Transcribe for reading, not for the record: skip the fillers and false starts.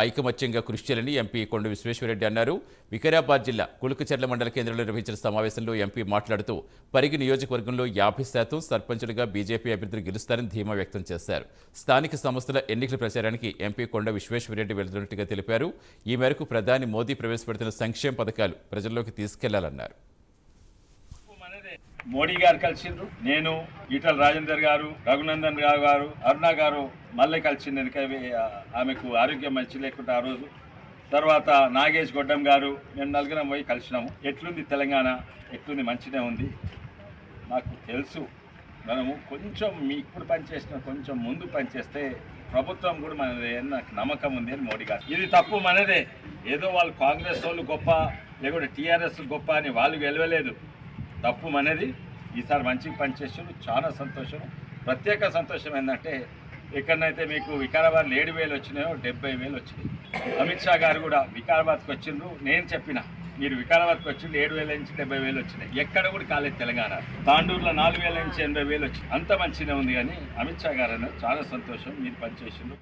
ఐకమత్యంగా కృషి చేయాలని ఎంపీ కొండ విశ్వేశ్వరరెడ్డి అన్నారు. వికారాబాద్ జిల్లా కులుకచెర్ల మండల కేంద్రంలో నిర్వహించిన సమావేశంలో ఎంపీ మాట్లాడుతూ పరిగి నియోజకవర్గంలో 50% సర్పంచులుగా బీజేపీ అభ్యర్థులు గెలుస్తారని ధీమా వ్యక్తం చేశారు. స్థానిక సంస్థల ఎన్నికల ప్రచారానికి ఎంపీ కొండ విశ్వేశ్వరరెడ్డి వెళ్తున్నట్టుగా తెలిపారు. ఈ మేరకు ప్రధాని మోదీ ప్రవేశపెడుతున్న సంక్షేమ పథకాలు ప్రజల్లోకి తీసుకెళ్లాలన్నారు. మోడీ గారు కలిసిండ్రు, నేను ఈటల రాజేందర్ గారు, రఘునందన్ రావు గారు, అరుణ గారు మళ్ళీ కలిసిండు. ఆమెకు ఆరోగ్యం మంచి లేకుండా ఆ రోజు తర్వాత నాగేష్ గొడ్డం గారు మేము నలుగురం పోయి కలిసినాము. ఎట్లుంది తెలంగాణ, ఎట్లుంది, మంచిగా ఉంది. నాకు తెలుసు మనము కొంచెం ఇప్పుడు పనిచేసిన కొంచెం ముందు పనిచేస్తే ప్రభుత్వం కూడా మనదే నాకు నమ్మకం ఉంది అని మోడీ గారు. ఇది తప్పు మనదే. ఏదో వాళ్ళు కాంగ్రెస్ వాళ్ళు గొప్ప లేకుంటే టీఆర్ఎస్ గొప్ప అని వాళ్ళు గెలవలేదు. తప్పు మనది. ఈసారి మంచిగా పనిచేసారు, చాలా సంతోషం. ప్రత్యేక సంతోషం ఏంటంటే ఎక్కడనైతే మీకు వికారాబాద్ 7,000 వచ్చినాయో 70,000 వచ్చినాయి. అమిత్ షా గారు కూడా వికారాబాద్కి వచ్చిండ్రు. నేను చెప్పిన మీరు వికారాబాద్కి వచ్చిండు 7,000 నుంచి 70,000 వచ్చినాయి. ఎక్కడ కూడా కాలేదు తెలంగాణ. తాండూరులో 4,000 నుంచి 80,000 వచ్చింది. అంత మంచిగా ఉంది. కానీ అమిత్ షా గారు అన్నారు చాలా సంతోషం మీరు పనిచేసిండ్రు.